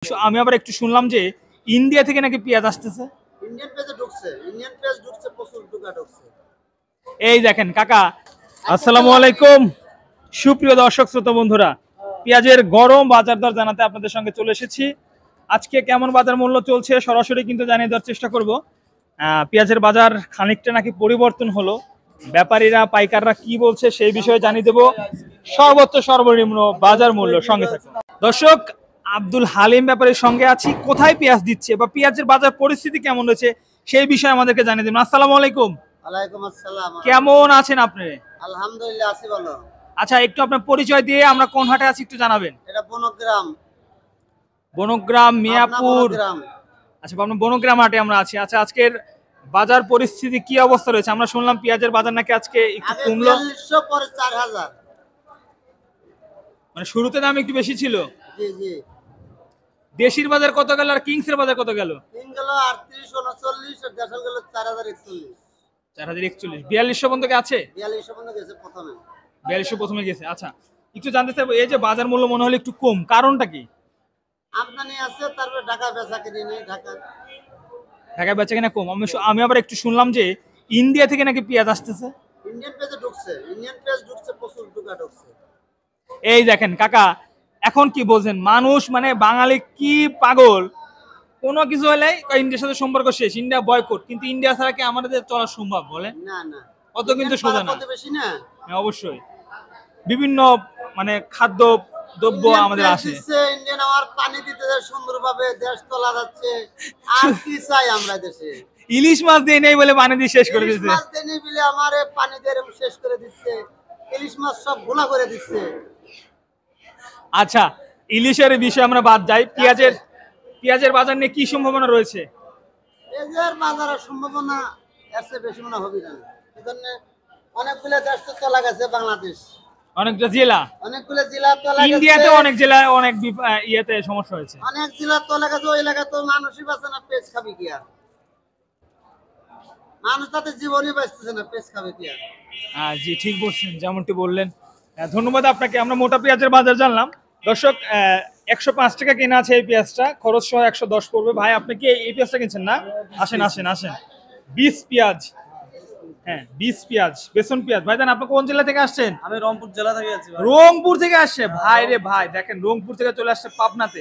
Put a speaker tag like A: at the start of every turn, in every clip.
A: আমি আবার একটু শুনলাম যে ইন্ডিয়া থেকে নাকি পেঁয়াজ আসতেছে। এই দেখেন কাকা, আসসালামু আলাইকুম। সুপ্রিয় দর্শক শ্রোতা বন্ধুরা, পেঁয়াজের গরম বাজার দর জানাতে আপনাদের সঙ্গে চলে এসেছি। আজকে কেমন বাজার মূল্য চলছে সরাসরি কিন্তু জানিয়ে দেওয়ার চেষ্টা করব। পেঁয়াজের বাজার খানিকটা নাকি পরিবর্তন হলো, ব্যাপারীরা পাইকাররা কি বলছে সেই বিষয়ে জানিয়ে দেব। সর্বোচ্চ সর্বনিম্ন বাজার মূল্য সঙ্গে থাকুন দর্শক। আব্দুল হালিম ব্যাপারীর সঙ্গে আছি। কোথায় পেঁয়াজ দিচ্ছে বা পেঁয়াজের বাজার পরিস্থিতি কেমন রয়েছে সেই বিষয়ে আমাদেরকে জানিয়ে দেবেন। আসসালামু আলাইকুম।
B: ওয়ালাইকুম আসসালাম।
A: কেমন আছেন আপনি?
B: আলহামদুলিল্লাহ আছি ভালো।
A: আচ্ছা, একটু আপনার পরিচয় দিয়ে আমরা কোন হাটে আছি একটু জানাবেন।
B: এটা বনগ্রাম।
A: বনগ্রাম, মিয়াপুর। আচ্ছা, আপনার বনগ্রাম হাটে আমরা আছি। আচ্ছা, আজকের বাজার পরিস্থিতি কি অবস্থা রয়েছে? আমরা শুনলাম পেঁয়াজের বাজার নাকি আজকে একটু কমলো।
B: 4200 পরে 4000।
A: মানে শুরুতে দাম একটু বেশি ছিল।
B: জি জি।
A: দেশির বাজার কত গেল আর কিংসের বাজার কত গেল?
B: কিং গেল 38 39 আর দেশাল গেল 4041।
A: 4041। 4200 পর্যন্ত কি আছে?
B: 4200 পর্যন্ত গেছে প্রথমে।
A: 4200 প্রথমে গেছে। আচ্ছা, একটু জানতে চাইবো এই যে বাজার মূল্য মনে হলো একটু কম, কারণটা কি?
B: আমদানি আছে, তারপরে ঢাকা বেচা কিনে নেই।
A: ঢাকায় বেচা কিনা কম। আমি আবার একটু শুনলাম যে ইন্ডিয়া থেকে নাকি পেঁয়াজ আসতেছে।
B: ইন্ডিয়ান পেঁয়াজ ঢুকছে, ইন্ডিয়ান পেঁয়াজ ঢুকছে, প্রচুর ঢুকছে।
A: এই দেখেন কাকা, এখন কি বলছেন, মানুষ মানে বাঙালি কি পাগল, কোনো কিছু হলে ইন্ডিয়ার সাথে সম্পর্ক শেষ, ইন্ডিয়া বয়কট। কিন্তু ইন্ডিয়া ছাড়া কি আমাদের চলা সম্ভব বলেন?
B: না না,
A: অত কিন্তু সোজা না।
B: বেশি না।
A: হ্যাঁ, অবশ্যই বিভিন্ন মানে খাদ্য দ্রব্য আমাদের আসে।
B: ইন্ডিয়ান আমার পানি দিতে সুন্দরভাবে দেশ তোলা যাচ্ছে। আর কি চাই আমরা দেশে?
A: ইলিশ মাছ দিয়ে নেই বলে পানি দিয়ে শেষ করে দিচ্ছে।
B: ইলিশ মাছ দিয়ে নেই বলে আমারে পানি দিয়ে শেষ করে দিচ্ছে। ইলিশ মাছ সব ভোলা করে দিচ্ছে।
A: আচ্ছা, ইলিশের বিষয়ে আমরা বাদ যাই। পেঁয়াজের বাজার নিয়ে কি সম্ভাবনা রয়েছে?
B: পেঁয়াজের বাজারের সম্ভাবনা আছে বেশি মনে হবে না। এজন্য অনেকগুলো দেশ তো তোলা গেছে, বাংলাদেশ
A: অনেকটা জেলা,
B: অনেকগুলো জেলা তোলা গেছে।
A: ইন্ডিয়াতে অনেক জেলা অনেক ইয়েতে সমস্যা হয়েছে।
B: অনেক জেলা তোলা গেছে। ওই এলাকা তো মানুষই বাঁচে না, পেঁয়াজ খাবে কি আর? মানুষ তাতে জীবনই বাঁচতেছে না, পেঁয়াজ খাবে কি আর?
A: জি, ঠিক বলছেন, যেমনটি বললেন। ধন্যবাদ আপনাকে। আমরা মোটা পেঁয়াজের বাজার জানলাম। দর্শক, 105 টাকা কেনা আছে এই পেঁয়াজটা, খরচ সহ 110 পড়বে। ভাই, আপনি কি এই পেঁয়াজটা কিনছেন না? আসেন আসেন আসেন। 20 পেঁয়াজ, হ্যাঁ 20 পেঁয়াজ, বেসন পেঁয়াজ। ভাই জান, আপনি কোন জেলা থেকে আসছেন?
C: আমি রংপুর জেলা থেকে আছি।
A: রংপুর থেকে আসছে ভাই রে ভাই, দেখেন রংপুর থেকে চলে আসছে পাবনাতে।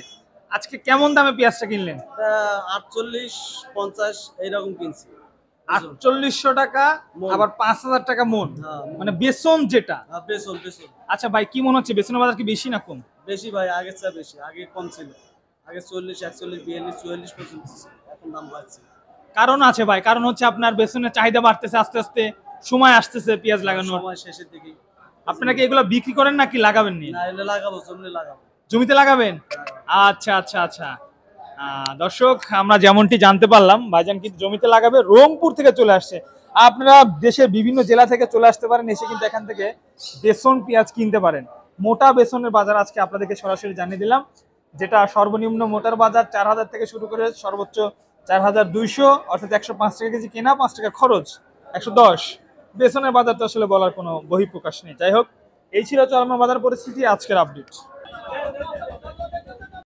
A: আজকে কেমন দামে পেঁয়াজটা কিনলেন?
C: 48-50 এইরকম কিনছি।
A: 4800 টাকা, আবার 5000 টাকা মন, মানে বেসন যেটা।
C: বেসন।
A: আচ্ছা ভাই, কি মনে হচ্ছে বেসনের বাজার কি বেশি না কম?
C: বেশি ভাই, আগের চেয়ে বেশি। আগে কম ছিল, আগে 40, 41, 42, 44 পর্যন্ত ছিল। এখন দাম বাড়ছে।
A: কারণ আছে ভাই, কারণ হচ্ছে আপনার বেসনের চাহিদা বাড়তেছে, আস্তে আস্তে সময় আসতেছে পেঁয়াজ লাগানোর
C: সময় শেষের দিকে।
A: আপনারা কি এগুলো বিক্রি করেন নাকি লাগাবেন?
C: না, এগুলো লাগাবো, জমিতে লাগাবো।
A: জমিতে লাগাবেন? আচ্ছা আচ্ছা আচ্ছা। দর্শক, আমরা যেমনটি জানতে পারলাম ভাইজান কিন্তু জমিতে লাগাবে, রংপুর থেকে চলে আসছে। আপনারা দেশের বিভিন্ন জেলা থেকে চলে আসতে পারেন, এসে কিন্তু এখান থেকে বেসন পেঁয়াজ কিনতে পারেন। মোটা বেসনের বাজার আজকে আপনাদেরকে সরাসরি জানিয়ে দিলাম, যেটা সর্বনিম্ন মোটার বাজার 4000 থেকে শুরু করে সর্বোচ্চ 4200, অর্থাৎ 105 টাকা কেজি কেনা, 5 টাকা খরচ, 110। বেসনের বাজার তো আসলে বলার কোনো বহিঃপ্রকাশ নেই। যাই হোক, এই ছিল চলমান বাজার পরিস্থিতি, আজকের আপডেট।